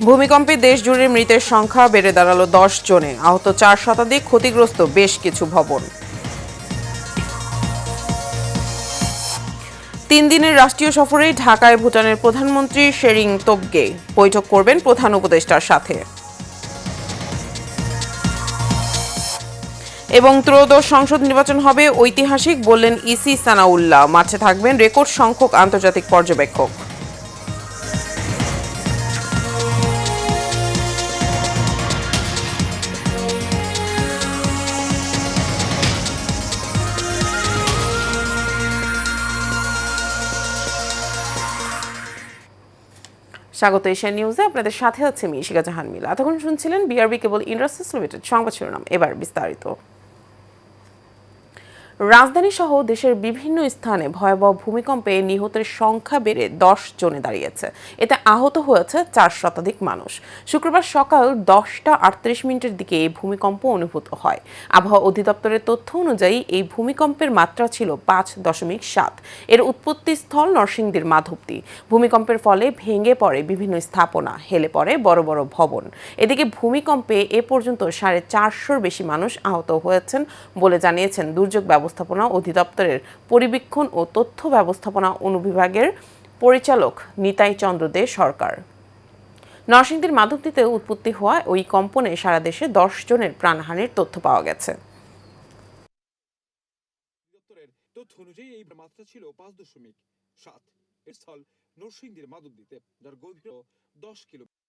ভূমিকম্পে দেশ জুড়ে মৃতের সংখ্যা বেড়ে দাঁড়ালো 10 জনে, আহত 4 শতাধিক, ক্ষতিগ্রস্ত বেশ কিছু ভবন। 3 দিনের রাষ্ট্রীয় সফরে ঢাকায় ভুটানের প্রধানমন্ত্রী শেরিং তোবগে বৈঠক করবেন প্রধান উপদেষ্টার সাথে। এবং ত্রয়োদশ সংসদ নির্বাচন হবে ঐতিহাসিক বললেন ইসি সানাউল্লাহ। মাঠে থাকবেন রেকর্ড সংখ্যক আন্তর্জাতিক পর্যবেক্ষক। স্বাগত এশিয়া নিউজে, আপনাদের সাথে আছে আমি ইশিকা জাহান মিলা। এতক্ষণ শুনছিলেন বিআরবি কেবল ইন্ডাস্ট্রিজ লিমিটেড সংবাদ শিরোনাম। এবার বিস্তারিত। রাজধানী সহ দেশের বিভিন্ন স্থানে ভয়াবহ ভূমিকম্পে নিহতের সংখ্যা বেড়ে 10 জনে দাঁড়িয়েছে। এতে আহত হয়েছে 4 শতাধিক মানুষ। শুক্রবার সকাল 10টা 38 মিনিটের দিকে এই ভূমিকম্প অনুভূত হয়। আবহাওয়া অধিদপ্তরের তথ্য অনুযায়ী এই ভূমিকম্পের মাত্রা ছিল 5.7। এর উৎপত্তিস্থল নরসিংদীর মাধবদী। ভূমিকম্পের ফলে ভেঙে পড়ে বিভিন্ন স্থাপনা, হেলে পড়ে বড় বড় ভবন। এদিকে ভূমিকম্পে এ পর্যন্ত 450-র বেশি মানুষ আহত হয়েছেন বলে জানিয়েছেন দুর্যোগ ব্যবস্থাপনা অধিদপ্তরের পরিবীক্ষণ ও তথ্য ব্যবস্থাপনা অনুবিভাগের পরিচালক নিতাই চন্দ্র দে সরকার। নরসিংদীর মাধবদীতে উৎপত্তি হওয়া ওই কম্পনে সারা দেশে 10 জনের প্রাণহানির তথ্য পাওয়া গেছে। তথ্য অনুযায়ী এই মাত্রা ছিল 5.7। এর স্থল নরসিংদীর মাধবদীতে, যার গভীরতা 10 কিলোমিটার।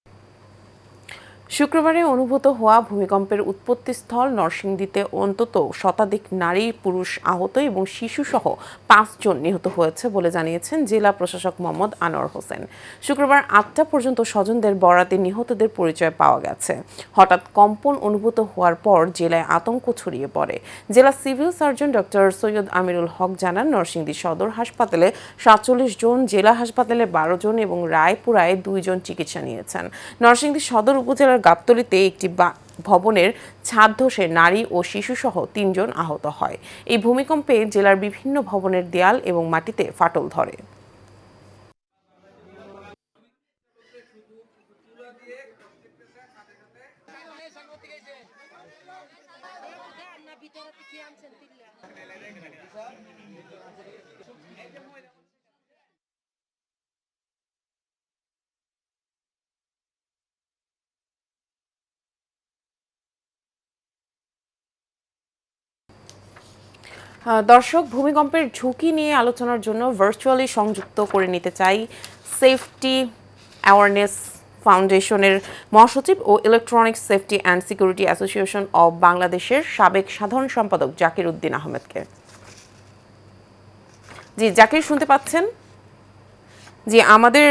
শুক্রবারে অনুভূত হওয়া ভূমিকম্পের উৎপত্তিস্থল নরসিংদীতে অন্তত শতাধিক নারী, পুরুষ আহত এবং শিশুসহ 5 জন নিহত হয়েছে বলে জানিয়েছেন জেলা প্রশাসক মোহাম্মদ আনোয়ার হোসেন। শুক্রবার 8টা পর্যন্ত স্বজনদের বরাতে নিহতদের পরিচয় পাওয়া গেছে। হঠাৎ কম্পন অনুভূত হওয়ার পর জেলায় আতঙ্ক ছড়িয়ে পড়ে। জেলা সিভিল সার্জন ডক্টর সৈয়দ আমিরুল হক জানান, নরসিংদী সদর হাসপাতালে 47 জন, জেলা হাসপাতালে 12 জন এবং রায়পুরায় 2 জন চিকিৎসা নিয়েছেন। নরসিংদী সদর উপজেলার গাবতলীতে একটি ভবনের ছাদ ধসে নারী ও শিশুসহ 3 জন আহত হয়। এই ভূমিকম্পে জেলার বিভিন্ন ভবনের দেয়াল এবং মাটিতে ফাটল ধরে। দর্শক, ভূমিকম্পের ঝুঁকি নিয়ে আলোচনার জন্য ভার্চুয়ালি সংযুক্ত করে নিতে চাই সেফটি অ্যাওয়ারনেস ফাউন্ডেশনের মহাসচিব ও electronics safety and security association of বাংলাদেশের সাবেক সাধারণ সম্পাদক জাকির উদ্দিন আহমেদকে। জি জাকির, শুনতে পাচ্ছেন? জি, আমাদের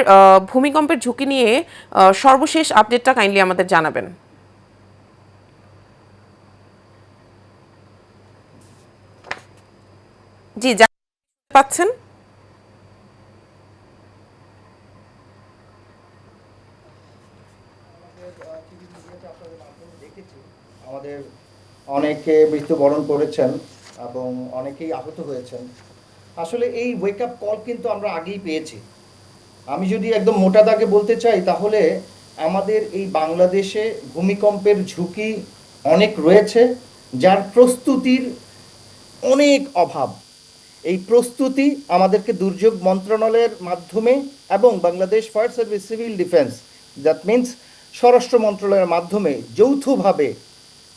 ভূমিকম্পের ঝুঁকি নিয়ে সর্বশেষ আপডেটটা কাইন্ডলি আমাদের জানাবেন। জি, পাচ্ছেন? আমাদের অনেকে মৃত্যুবরণ করেছেন এবং অনেকেই আহত হয়েছেন। আসলে এই ওয়েক আপ কল কিন্তু আমরা আগেই পেয়েছি। আমি যদি একদম মোটা দাগে বলতে চাই, তাহলে আমাদের এই বাংলাদেশে ভূমিকম্পের ঝুঁকি অনেক রয়েছে, যার প্রস্তুতির অনেক অভাব। এই প্রস্তুতি আমাদেরকে দুর্যোগ মন্ত্রণালয়ের মাধ্যমে এবং Bangladesh fire service civil defence, that means স্বরাষ্ট্র মন্ত্রণালয়ের মাধ্যমে যৌথভাবে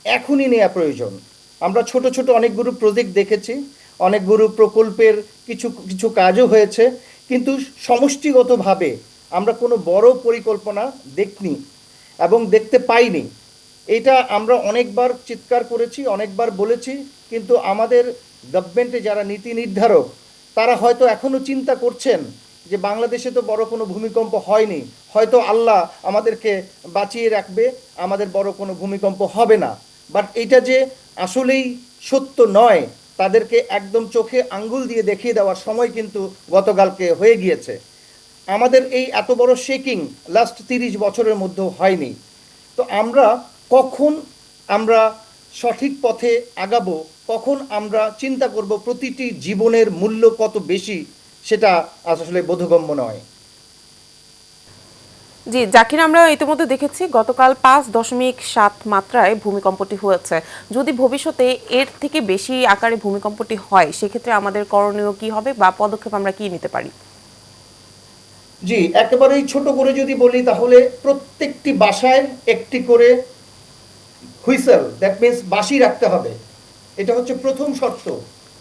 এখনই নেওয়া প্রয়োজন। আমরা ছোট ছোট অনেকগুলো প্রজেক্ট দেখেছি, অনেকগুলো প্রকল্পের কিছু কিছু কাজও হয়েছে, কিন্তু সমষ্টিগতভাবে আমরা কোনো বড় পরিকল্পনা দেখিনি এবং দেখতে পাইনি। এটা আমরা অনেকবার চিৎকার করেছি, অনেকবার বলেছি, কিন্তু আমাদের গভর্নমেন্টে যারা নীতি নির্ধারক তারা হয়তো এখনও চিন্তা করছেন যে বাংলাদেশে তো বড় কোনো ভূমিকম্প হয়নি, হয়তো আল্লাহ আমাদেরকে বাঁচিয়ে রাখবে, আমাদের বড় কোনো ভূমিকম্প হবে না। বাট এটা যে আসলেই সত্য নয়, তাদেরকে একদম চোখে আঙ্গুল দিয়ে দেখিয়ে দেওয়ার সময় কিন্তু গতকালকে হয়ে গিয়েছে। আমাদের এই এত বড় শেকিং লাস্ট 30 বছরের মধ্যেও হয়নি। তো কখন আমরা সঠিক পথে আগাবো, কখন আমরা চিন্তা করব প্রতিটি জীবনের মূল্য কত বেশি, সেটা আসলে বোধগম্য নয়। জি জাকির, আমরা ইতিমধ্যে দেখেছি গতকাল 5.7 মাত্রায় ভূমিকম্পটি হয়েছে। যদি ভবিষ্যতে এর থেকে বেশি আকারে ভূমিকম্পটি হয় সেক্ষেত্রে আমাদের করণীয় কি হবে বা পদক্ষেপ আমরা কি নিতে পারি? জি, একেবারেই ছোট করে যদি বলি তাহলে প্রত্যেকটি বাসায় একটি করে হুইসেল, দ্যাট মিন্স বাঁশি রাখতে হবে। এটা হচ্ছে প্রথম শর্ত।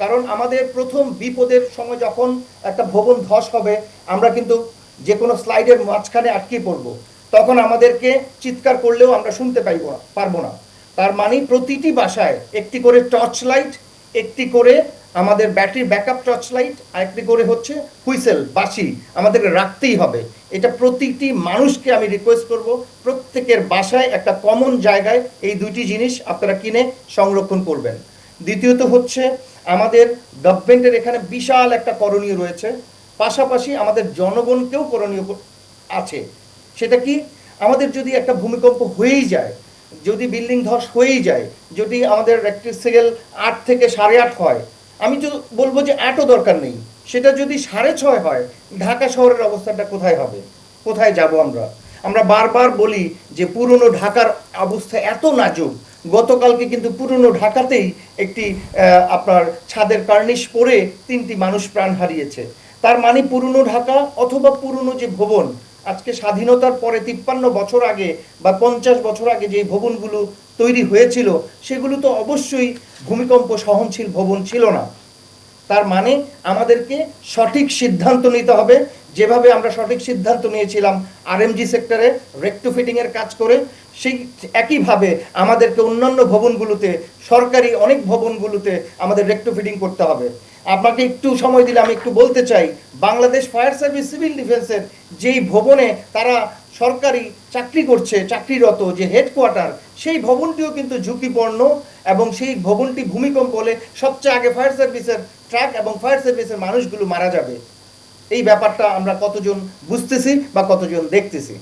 কারণ আমাদের প্রথম বিপদের সময় যখন একটা ভবন ধস হবে, আমরা কিন্তু যে কোনো স্লাইডের মাঝখানে আটকে পড়ব। তখন আমাদেরকে চিৎকার করলেও আমরা শুনতে পারবো না। তার মানে প্রতিটি বাসায় একটি করে টর্চ লাইট, একটি করে আমাদের ব্যাটারির ব্যাকআপ টর্চ লাইট, আর একটি করে হচ্ছে হুইসেল, বাঁশি আমাদেরকে রাখতেই হবে। এটা প্রতিটি মানুষকে আমি রিকোয়েস্ট করব, প্রত্যেকের বাসায় একটা কমন জায়গায় এই দুইটি জিনিস আপনারা কিনে সংরক্ষণ করবেন। দ্বিতীয়ত হচ্ছে আমাদের গভর্নমেন্টের এখানে বিশাল একটা করণীয় রয়েছে, পাশাপাশি আমাদের জনগণকেও করণীয় আছে। সেটা কি, আমাদের যদি একটা ভূমিকম্প হয়েই যায়, যদি বিল্ডিং ধস হয়েই যায়, যদি আমাদের রেক্টার স্কেল 8 থেকে 8.5 হয়, আমি তো বলবো যে 8ও দরকার নেই, সেটা যদি 6.5 হয়, ঢাকা শহরের অবস্থাটা কোথায় হবে? কোথায় যাব আমরা? আমরা বারবার বলি যে পুরনো ঢাকার অবস্থা এত নাজুক। গতকালকে কিন্তু পুরনো ঢাকাতেই একটি আপনার ছাদের কার্নিশ পড়ে 3টি মানুষ প্রাণ হারিয়েছে। তার মানে পুরনো ঢাকা অথবা পুরনো যে ভবন, আজকে স্বাধীনতার পরে 53 বছর আগে বা 50 বছর আগে যে ভবনগুলো তৈরি হয়েছিল, সেগুলো তো অবশ্যই ভূমিকম্প সহনশীল ভবন ছিল না। তার মানে আমাদেরকে সঠিক সিদ্ধান্ত নিতে হবে, যেভাবে আমরা সঠিক সিদ্ধান্ত নিয়েছিলাম আরএমজি সেক্টরে রেক্টোফিটিংয়ের কাজ করে, সেই একইভাবে আমাদেরকে অন্যান্য ভবনগুলোতে, সরকারি অনেক ভবনগুলোতে আমাদের রেক্টোফিটিং করতে হবে। আপনাকে একটু সময় দিলে আমি একটু বলতে চাই, বাংলাদেশ ফায়ার সার্ভিস সিভিল ডিফেন্সের যেই ভবনে তারা সরকারি চাকরি করছে, চাকরিরত যে হেডকোয়ার্টার, সেই ভবনটিও কিন্তু ঝুঁকিপূর্ণ, এবং সেই ভবনটি ভূমিকম্প হলে সবচেয়ে আগে ফায়ার সার্ভিসের ট্রাক এবং ফায়ার সার্ভিসের মানুষগুলো মারা যাবে। এই ব্যাপারটা আমরা কতজন বুঝতেছি বা কতজন দেখতেছি?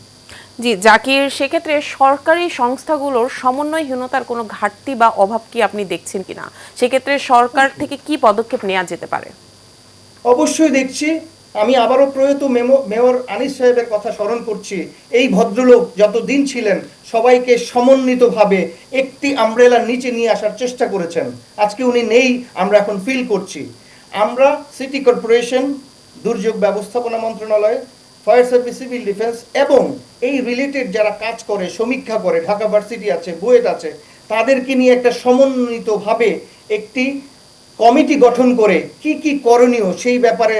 জি জাকির, সেক্ষেত্রে সরকারি সংস্থাগুলোর সমন্বয়হীনতার কোনো ঘাটতি বা অভাব কি আপনি দেখছেন কিনা? সেক্ষেত্রে সরকার থেকে কি পদক্ষেপ নেওয়া যেতে পারে? অবশ্যই দেখছি। আমি আবারও প্রয়াত মেয়র আনিস সাহেবের কথা স্মরণ করছি। এই ভদ্রলোক যতদিন ছিলেন সবাইকে সমন্বিতভাবে একটি আমব্রেলার নিচে নিয়ে আসার চেষ্টা করেছেন। আজকে উনি নেই, আমরা এখন ফিল করছি। আমরা সিটি কর্পোরেশন, দুর্যোগ ব্যবস্থাপনা মন্ত্রণালয়, ফায়ার সার্ভিস, সিভিল ডিফেন্স এবং এই রিলেটেড যারা কাজ করে, সমীক্ষা করে, ঢাকা ভার্সিটি আছে, বুয়েট আছে, তাদেরকে নিয়ে একটা সমন্বিতভাবে একটি কমিটি গঠন করে কি কি করণীয় সেই ব্যাপারে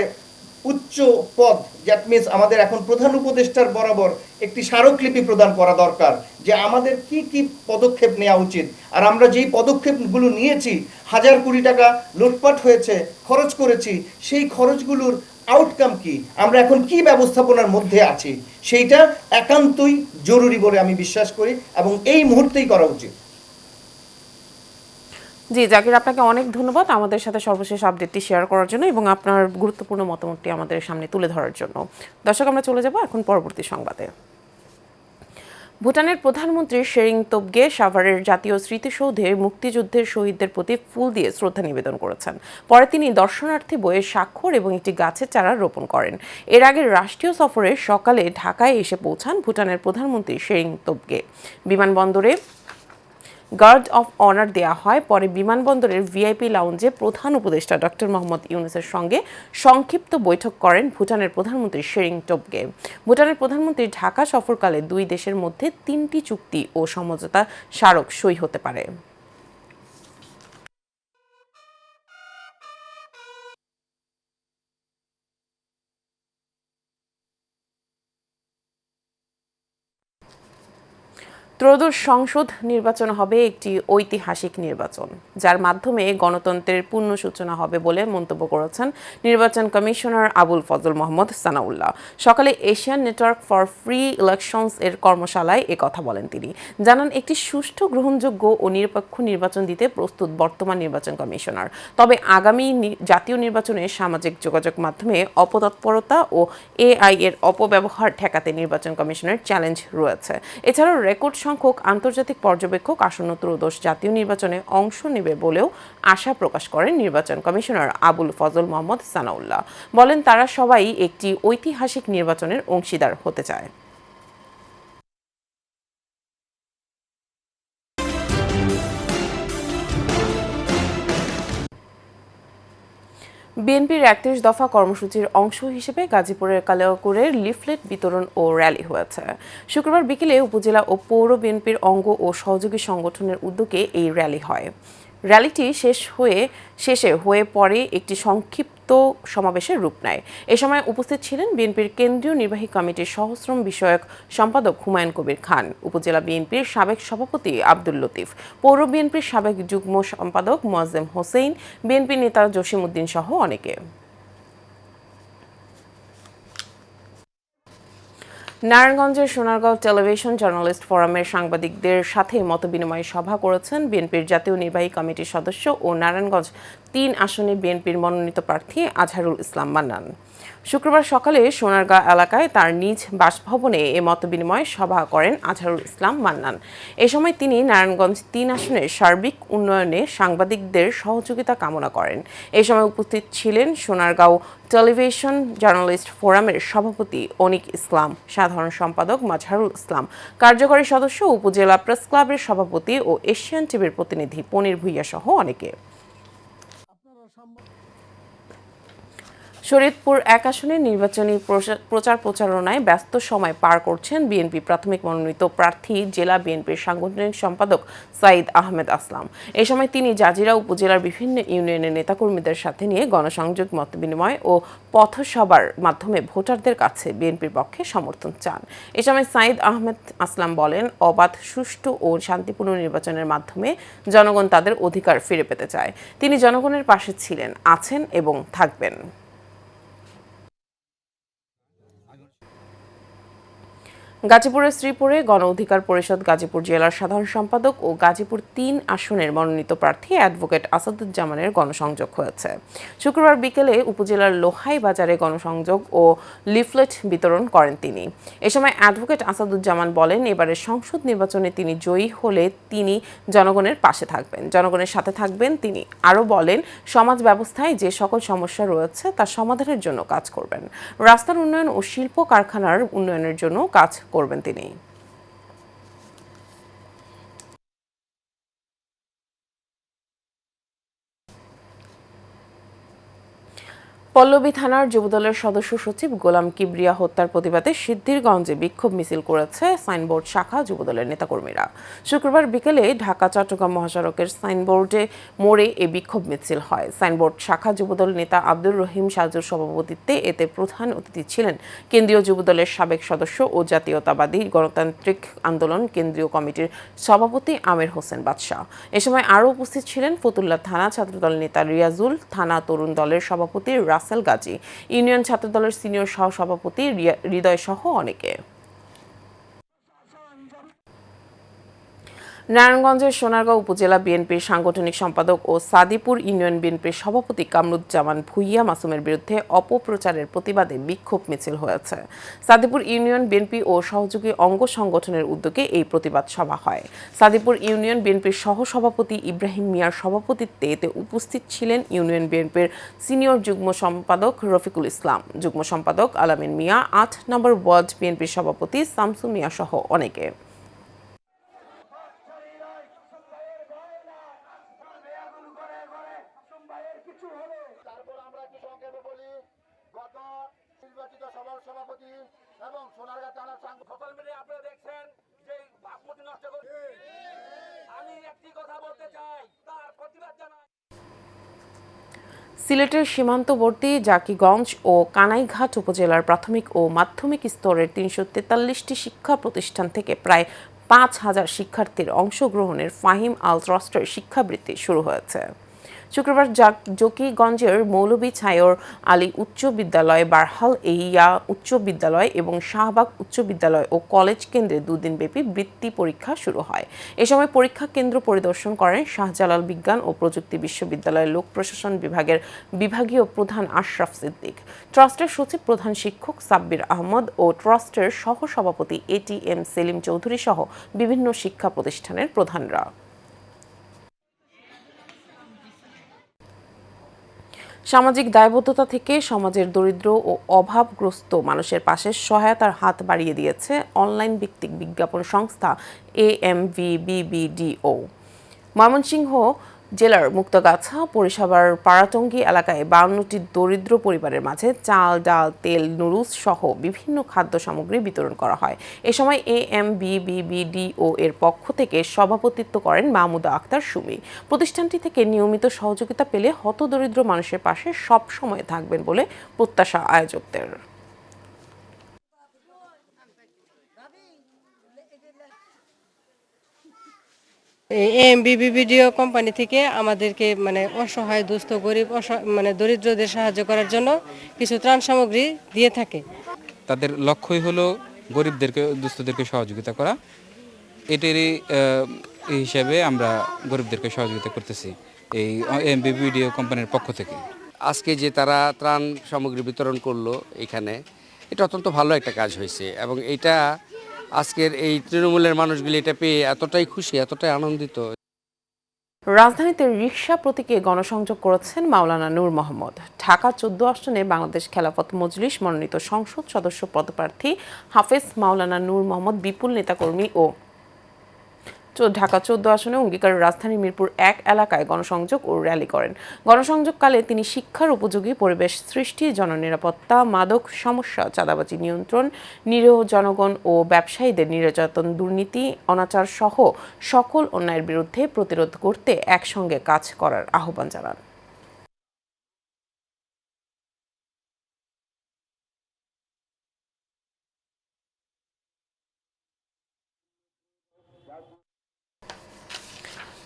উচ্চ পদ, দ্যাট মিনস আমাদের এখন প্রধান উপদেষ্টার বরাবর একটি স্মারকলিপি প্রদান করা দরকার যে আমাদের কি কি পদক্ষেপ নেওয়া উচিত। আর আমরা যেই পদক্ষেপগুলো নিয়েছি, হাজার কোটি টাকা লুটপাট হয়েছে, খরচ করেছি, সেই খরচগুলোর আউটকাম কি, আমরা এখন কি ব্যবস্থাপনার মধ্যে আছি, সেইটা একান্তই জরুরি বলে আমি বিশ্বাস করি এবং এই মুহূর্তেই করা উচিত। জি জাকির, আপনাকে অনেক ধন্যবাদ আমাদের সাথে সর্বশেষ আপডেটটি শেয়ার করার জন্য এবং আপনার গুরুত্বপূর্ণ মতামতটি আমাদের সামনে তুলে ধরার জন্য। দর্শক, আমরা চলে যাব এখন পরবর্তী সংবাদে। ভুটানের প্রধানমন্ত্রী শেরিং তোবগে সাভারের জাতীয় স্মৃতিসৌধে মুক্তিযুদ্ধের শহীদদের প্রতি ফুল দিয়ে শ্রদ্ধা নিবেদন করেছেন। পরে তিনি দর্শনার্থী বইয়ের স্বাক্ষর এবং একটি গাছের চারা রোপণ করেন। এর আগে রাষ্ট্রীয় সফরে সকালে ঢাকায় এসে পৌঁছান ভুটানের প্রধানমন্ত্রী শেরিং তোবগে। বিমানবন্দরে গার্ড অফ অনার দেয়া হয়। পরে বিমানবন্দরের ভিআইপি লাউঞ্জে প্রধান উপদেষ্টা ডক্টর মোহাম্মদ ইউনূসের সঙ্গে সংক্ষিপ্ত বৈঠক করেন ভুটানের প্রধানমন্ত্রী শেরিং তোবগে। ভুটানের প্রধানমন্ত্রী ঢাকা সফরকালে দুই দেশের মধ্যে 3টি চুক্তি ও সমঝোতা স্মারক সই হতে পারে। ত্রয়োদশ সংসদ নির্বাচন হবে একটি ঐতিহাসিক নির্বাচন, যার মাধ্যমে গণতন্ত্রের পূর্ণ সূচনা হবে বলে মন্তব্য করেছেন নির্বাচন কমিশনার আবুল ফজল মোহাম্মদ সানাউল্লাহ। সকালে Asian network for free elections এর কর্মশালায় কথা বলেন তিনি। জানান, একটি সুষ্ঠু, গ্রহণযোগ্য ও নিরপেক্ষ নির্বাচন দিতে প্রস্তুত বর্তমান নির্বাচন কমিশনার। তবে আগামী জাতীয় নির্বাচনে সামাজিক যোগাযোগ মাধ্যমে অপতৎপরতা ও এআই এর অপব্যবহার ঠেকাতে নির্বাচন কমিশনের চ্যালেঞ্জ রয়েছে। এছাড়াও রেকর্ড সংখ্যক আন্তর্জাতিক পর্যবেক্ষক আসন্ন ত্রয়োদশ জাতীয় নির্বাচনে অংশ নেবে বলেও আশা প্রকাশ করেন নির্বাচন কমিশনার আবুল ফজল মোহাম্মদ সানাউল্লাহ। বলেন, তারা সবাই একটি ঐতিহাসিক নির্বাচনের অংশীদার হতে চায়। বিএনপির ৩১ দফা কর্মসূচির অংশ হিসেবে গাজীপুরের কালিয়াকৈরের লিফলেট বিতরণ ও র্যালি হয়েছে। শুক্রবার বিকেলে উপজেলা ও পৌর বিএনপির অঙ্গ ও সহযোগী সংগঠনের উদ্যোগে এই র্যালি হয়। র্যালিটি শেষে হয়ে পরে একটি সংক্ষিপ্ত সমাবেশের রূপ নেয়। এ সময় উপস্থিত ছিলেন বিএনপির কেন্দ্রীয় নির্বাহী কমিটির সহশ্রম বিষয়ক সম্পাদক হুমায়ুন কবির খান, উপজেলা বিএনপির সাবেক সভাপতি আব্দুল লতিফ, পৌর বিএনপির সাবেক যুগ্ম সম্পাদক মোয়াজ্জেম হোসেন, বিএনপি নেতা জসিম উদ্দিন সহ অনেকে। নারায়ণগঞ্জের সোনারগাঁও টেলিভিশন জার্নালিস্ট ফোরামের সাংবাদিকদের সাথে মতবিনিময় সভা করেছেন বিএনপির জাতীয় নির্বাহী কমিটির সদস্য ও নারায়ণগঞ্জ ৩ আসনে বিএনপির মনোনীত প্রার্থী আজহারুল ইসলাম মান্নান। শুক্রবার সকালে সোনারগাঁ এলাকায় তার নিজ বাসভবনে এ মতবিনিময় সভা করেন আজহারুল ইসলাম মান্নান। এ সময় তিনি নারায়ণগঞ্জ ৩ আসনের সার্বিক উন্নয়নে সাংবাদিকদের সহযোগিতা কামনা করেন। এ সময় উপস্থিত ছিলেন সোনারগাঁও টেলিভিশন জার্নালিস্ট ফোরামের সভাপতি অনিক ইসলাম, সাধারণ সম্পাদক মাজহারুল ইসলাম, কার্যকরী সদস্য উপজেলা প্রেস ক্লাবের সভাপতি ও এশিয়ান টিভির প্রতিনিধি পনির ভূঁইয়া সহ অনেকে। শরীয়তপুর ১ আসনে নির্বাচনী প্রচার প্রচারণায় ব্যস্ত সময় পার করছেন বিএনপি প্রাথমিক মনোনীত প্রার্থী জেলা বিএনপির সাংগঠনিক সম্পাদক সাইদ আহমেদ আসলাম। এ সময় তিনি জাজিরা উপজেলার বিভিন্ন ইউনিয়নের নেতাকর্মীদের সাথে নিয়ে গণসংযোগ, মতবিনিময় ও পথসভার মাধ্যমে ভোটারদের কাছে বিএনপির পক্ষে সমর্থন চান। এ সময় সাইদ আহমেদ আসলাম বলেন, অবাধ, সুষ্ঠু ও শান্তিপূর্ণ নির্বাচনের মাধ্যমে জনগণ তাদের অধিকার ফিরে পেতে চায়। তিনি জনগণের পাশে ছিলেন, আছেন এবং থাকবেন। গাজীপুরের শ্রীপুরে গণ অধিকার পরিষদ গাজীপুর জেলার সাধারণ সম্পাদক ও গাজীপুর ৩ আসনের মনোনীত প্রার্থী অ্যাডভোকেট আসাদুজ্জামানের গণসংযোগ হয়েছে। শুক্রবার বিকেলে উপজেলার লোহাই বাজারে গণসংযোগ ও লিফলেট বিতরণ করেন তিনি। এ সময় অ্যাডভোকেট আসাদুজ্জামান বলেন, এবারের সংসদ নির্বাচনে তিনি জয়ী হলে তিনি জনগণের পাশে থাকবেন, জনগণের সাথে থাকবেন। তিনি আরও বলেন, সমাজ ব্যবস্থায় যে সকল সমস্যা রয়েছে তা সমাধানের জন্য কাজ করবেন। রাস্তার উন্নয়ন ও শিল্প কারখানার উন্নয়নের জন্য কাজ করবেন তিনি। পল্লবী থানার যুবদলের সদস্য সচিব গোলাম কিবরিয়া হত্যার প্রতিবাদে সিদ্ধিরগঞ্জে বিক্ষোভ মিছিল করেছে সাইনবোর্ড শাখা যুবদলের নেতাকর্মীরা। শুক্রবার বিকেলে ঢাকা চট্টগ্রাম মহাসড়কের সাইনবোর্ডে মোড়ে এ বিক্ষোভ মিছিল হয়। সাইনবোর্ড শাখা যুবদল নেতা আব্দুর রহিম সাজুর সভাপতিত্বে এতে প্রধান অতিথি ছিলেন কেন্দ্রীয় যুবদলের সাবেক সদস্য ও জাতীয়তাবাদী গণতান্ত্রিক আন্দোলন কেন্দ্রীয় কমিটির সভাপতি আমির হোসেন বাদশাহ। এ সময় আরও উপস্থিত ছিলেন ফতুল্লা থানা ছাত্রদল নেতা রিয়াজুল, থানা তরুণ দলের সভাপতি রাসেল গাজী, ইউনিয়ন ছাত্রদলের সিনিয়র সহসভাপতি হৃদয় সহ অনেকে। নারায়ণগঞ্জের সোনারগাঁও উপজেলা বিএনপির সাংগঠনিক সম্পাদক ও সাদিপুর ইউনিয়ন বিএনপির সভাপতি কামরুজ্জামান ভূঁইয়া মাসুমের বিরুদ্ধে অপপ্রচারের প্রতিবাদে বিক্ষোভ মিছিল হয়েছে। সাদিপুর ইউনিয়ন বিএনপি ও সহযোগী অঙ্গ সংগঠনের উদ্যোগে এই প্রতিবাদ সভা হয়। সাদিপুর ইউনিয়ন বিএনপির সহসভাপতি ইব্রাহিম মিয়ার সভাপতিত্বে এতে উপস্থিত ছিলেন ইউনিয়ন বিএনপির সিনিয়র যুগ্ম সম্পাদক রফিকুল ইসলাম, যুগ্ম সম্পাদক আলামিন মিয়া, ৮ নম্বর ওয়ার্ড বিএনপির সভাপতি শামসু মিয়া সহ অনেকে। তারপর আমরা একটু সংক্ষেপে বলি, গত নির্বাচিত সভার সভাপতি এবং সোনারগাঁ থানার সোশ্যাল মিডিয়া আপনারা দেখছেন যে ভাবমূর্তি নষ্ট করছে। আমি একটি কথা বলতে চাই, তার প্রতিবাদ জানাই। সিলেটের সীমান্তবর্তী জাকিগঞ্জ ও কানাইঘাট উপজেলার প্রাথমিক ও মাধ্যমিক স্তরের ৩৪৩টি শিক্ষা প্রতিষ্ঠান থেকে প্রায় ৫,০০০ শিক্ষার্থীর অংশগ্রহণের ফাহিম আল ট্রাস্টের শিক্ষাবৃত্তি শুরু হয়েছে। শুক্রবার জকিগঞ্জের মৌলভী ছায়র আলী উচ্চ বিদ্যালয়, বারহাল এইয়া উচ্চ বিদ্যালয় এবং শাহবাগ উচ্চ বিদ্যালয় ও কলেজ কেন্দ্রে দুদিনব্যাপী বৃত্তি পরীক্ষা শুরু হয়। এ সময় পরীক্ষা কেন্দ্র পরিদর্শন করেন শাহজালাল বিজ্ঞান ও প্রযুক্তি বিশ্ববিদ্যালয়ের লোক প্রশাসন বিভাগের বিভাগীয় প্রধান আশরাফ সিদ্দিক, ট্রাস্টের সচিব প্রধান শিক্ষক সাব্বির আহমদ ও ট্রাস্টের সহসভাপতি ATM সেলিম চৌধুরী সহ বিভিন্ন শিক্ষা প্রতিষ্ঠানের প্রধানরা। সামাজিক দায়বদ্ধতা থেকে সমাজের দরিদ্র ও অভাবগ্রস্ত মানুষের পাশে সহায়তার হাত বাড়িয়ে দিয়েছে অনলাইন ভিত্তিক বিজ্ঞাপন সংস্থা AMVBBDO। ময়মনসিংহ জেলার মুক্তাগাছা পৌরসভার পাড়াটঙ্গী এলাকায় 52টি দরিদ্র পরিবারের মাঝে চাল, ডাল, তেল, নুডলস সহ বিভিন্ন খাদ্য সামগ্রী বিতরণ করা হয়। এ সময় AMBBBDO এর পক্ষ থেকে সভাপতিত্ব করেন মাহমুদা আক্তার সুমি। প্রতিষ্ঠানটি থেকে নিয়মিত সহযোগিতা পেলে হতদরিদ্র মানুষের পাশে সব সময় থাকবেন বলে প্রত্যাশা আয়োজকদের। AMBBBDO কোম্পানি থেকে আমাদেরকে অসহায় দুস্থ গরিব দরিদ্রদের সাহায্য করার জন্য কিছু ত্রাণ সামগ্রী দিয়ে থাকে। তাদের লক্ষ্যই হলো গরিবদেরকে দুস্থদেরকে সহযোগিতা করা। এটারই হিসাবে আমরা গরিবদেরকে সহযোগিতা করতেছি এই AMBBBDO কোম্পানির পক্ষ থেকে। আজকে যে তারা ত্রাণ সামগ্রী বিতরণ করলো এখানে, এটা অত্যন্ত ভালো একটা কাজ হয়েছে এবং এটা আজকের এই তৃণমূলের মানুষগুলি এটা পেয়ে এতটাই খুশি, এতটাই আনন্দিত। রাজধানীতে রিকশা প্রতীকে গণসংযোগ করেছেন মাওলানা নূর মোহাম্মদ। ঢাকা 14 আসনে বাংলাদেশ খেলাফত মজলিস মনোনীত সংসদ সদস্য পদপ্রার্থী হাফেজ মাওলানা নূর মোহাম্মদ বিপুল নেতাকর্মী ও ঢাকা 14 আসনে অঙ্গীকারের রাজধানী মিরপুর 1 এলাকায় গণসংযোগ ও র্যালি করেন। গণসংযোগকালে তিনি শিক্ষার উপযোগী পরিবেশ সৃষ্টি, জননিরাপত্তা, মাদক সমস্যা, চাঁদাবাজি নিয়ন্ত্রণ, নিরীহ জনগণ ও ব্যবসায়ীদের নির্যাতন, দুর্নীতি, অনাচার সহ সকল অন্যায়ের বিরুদ্ধে প্রতিরোধ করতে একসঙ্গে কাজ করার আহ্বান জানান।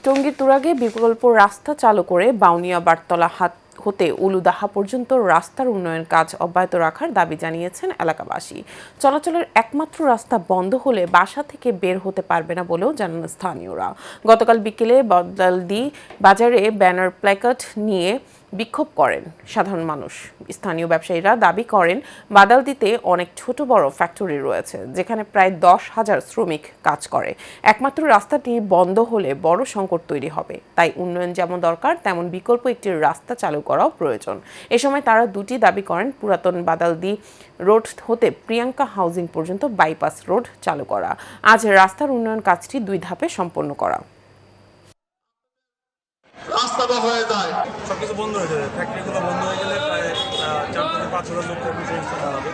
টঙ্গীর তুরাগে বিকল্প রাস্তা চালু করে বাউনিয়া বারতলা হাট হতে উলুদাহা পর্যন্ত রাস্তার উন্নয়ন কাজ অব্যাহত রাখার দাবি জানিয়েছেন এলাকাবাসী। চলাচলের একমাত্র রাস্তা বন্ধ হলে বাসা থেকে বের হতে পারবে না বলেও জানান স্থানীয়রা। গতকাল বিকেলে বদলালদি বাজারে ব্যানার প্ল্যাকার্ড নিয়ে বিক্ষোভ করেন সাধারণ মানুষ। স্থানীয় ব্যবসায়ীরা দাবি করেন বাদালদিতে অনেক ছোট বড় ফ্যাক্টরি রয়েছে যেখানে প্রায় 10,000 শ্রমিক কাজ করে। একমাত্র রাস্তাটি বন্ধ হলে বড় সংকট তৈরি হবে। তাই উন্নয়ন যেমন দরকার তেমন বিকল্প একটি রাস্তা চালু করাও প্রয়োজন। এ সময় তারা দুটি দাবি করেন: পুরাতন বাদালদি রোড হতে প্রিয়াঙ্কা হাউজিং পর্যন্ত বাইপাস রোড চালু করা। আজ রাস্তার উন্নয়ন কাজটি 2 ধাপে সম্পন্ন করা। রাস্তাটা হয়ে যায়, সবকিছু বন্ধ হয়ে যাবে। ফ্যাক্টরিগুলো বন্ধ হয়ে গেলে প্রায় 4 থেকে 5 হাজার লোক কর্মসংস্থান দাঁড়াবে।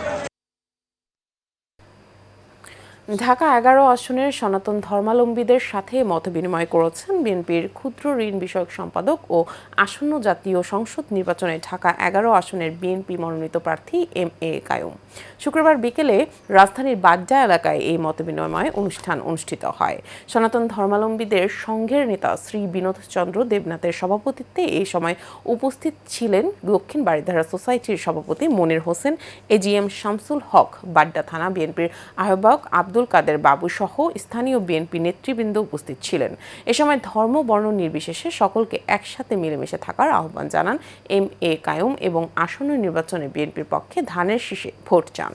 ঢাকা 11 আসনের সনাতন ধর্মাবলম্বীদের সাথে মতবিনিময় করেছেন বিএনপির ক্ষুদ্র ঋণ বিষয়ক সম্পাদক ও আসন্ন জাতীয় সংসদ নির্বাচনে ঢাকা 11 আসনের বিএনপি মনোনীত প্রার্থী MA কায়ুম। শুক্রবার বিকেলে রাজধানীর বাড্ডা এলাকায় এই মতবিনিময় অনুষ্ঠান অনুষ্ঠিত হয়। সনাতন ধর্মাবলম্বীদের সংঘের নেতা শ্রী বিনোদ চন্দ্র দেবনাথের সভাপতিত্বে এই সময় উপস্থিত ছিলেন দক্ষিণ বারিধারা সোসাইটির সভাপতি মনির হোসেন, AGM শামসুল হক, বাড্ডা থানা বিএনপির আহ্বায়ক আব্দুল কাদের বাবু সহ স্থানীয় বিএনপি নেতৃবৃন্দ উপস্থিত ছিলেন। এ সময় ধর্ম বর্ণ নির্বিশেষে সকলকে একসাথে মিলেমিশে থাকার আহ্বান জানান MA কায়ুম এবং আসন্ন নির্বাচনে বিএনপির পক্ষে ধানের শীষে ভোট চান।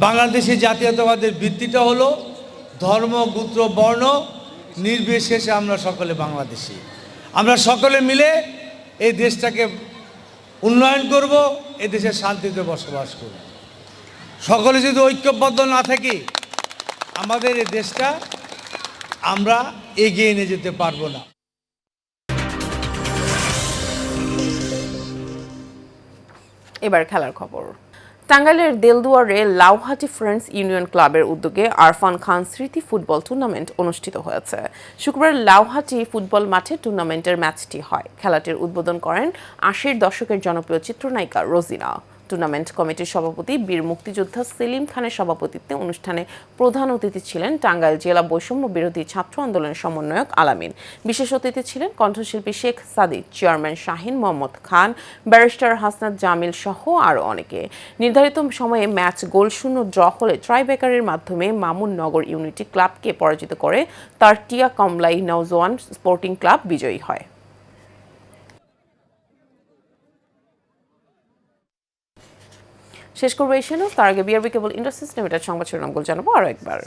বাংলাদেশি জাতীয়তাবাদের ভিত্তিটা হলো ধর্ম, গোত্র, বর্ণ নির্বিশেষে আমরা সকলে বাংলাদেশি। আমরা সকলে মিলে এই দেশটাকে উন্নয়ন করব, এই দেশে শান্তিতে বসবাস করব। সকলে যদি ঐক্যবদ্ধ না থাকি আমাদের এই দেশটা আমরা এগিয়ে নিয়ে যেতে পারবো না। এবার খেলার খবর। টাঙ্গাইলের দেলদুয়ারে লাউহাটি ফ্রেন্ডস ইউনিয়ন ক্লাবের উদ্যোগে আরফান খান স্মৃতি ফুটবল টুর্নামেন্ট অনুষ্ঠিত হয়েছে। শুক্রবার লাউহাটি ফুটবল মাঠে টুর্নামেন্টের ম্যাচটি হয়। খেলাটির উদ্বোধন করেন 80-র দশকের জনপ্রিয় চিত্রনায়িকা রোজিনা। টুর্নামেন্ট কমিটির সভাপতি বীর মুক্তিযোদ্ধা সেলিম খানের সভাপতিত্বে অনুষ্ঠানে প্রধান অতিথি ছিলেন টাঙ্গাইল জেলা বৈষম্য বিরোধী ছাত্র আন্দোলনের সমন্বয়ক আলামিন। বিশেষ অতিথি ছিলেন কণ্ঠশিল্পী শেখ সাদিক, চেয়ারম্যান শাহিন মোহাম্মদ খান, ব্যারিস্টার হাসনাত জামিল সহ আরও অনেকে। নির্ধারিত সময়ে ম্যাচ গোলশূন্য ড্র হলে ট্রাইব্রেকারের মাধ্যমে মামুন নগর ইউনিটি ক্লাবকে পরাজিত করে তার টিয়া কমলাই নওজোয়ান স্পোর্টিং ক্লাব বিজয়ী হয়। শেষ করবো এশিয়ানো, তার আগে বিআরবি কেবল ইন্ডাস্ট্রিজ লিমিটেড সংবাদ শিরোনামগুলো জানাবো আরও একবার।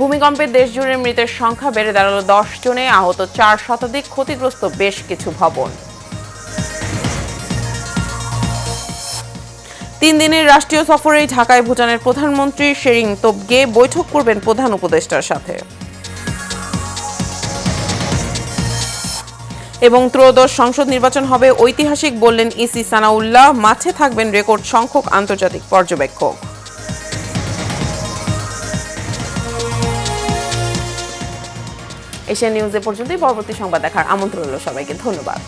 ভূমিকম্পে দেশ জুড়ে মৃতের সংখ্যা বেড়ে দাঁড়ালো 10 জনে, আহত 4 শতাধিক, ক্ষতিগ্রস্ত বেশ কিছু ভবন। 3 দিনের রাষ্ট্রীয় সফরে ঢাকায় ভুটানের প্রধানমন্ত্রী শেরিং তোবগে বৈঠক করবেন প্রধান উপদেষ্টার সাথে। এবং ত্রয়োদশ সংসদ নির্বাচন হবে ঐতিহাসিক বললেন ইসি সানাউল্লাহ, মাঠে থাকবেন রেকর্ড সংখ্যক আন্তর্জাতিক পর্যবেক্ষক। এশিয়া নিউজ এ পর্যন্তই, পরবর্তী সংবাদ দেখার আমন্ত্রণ রইল সবাইকে। ধন্যবাদ।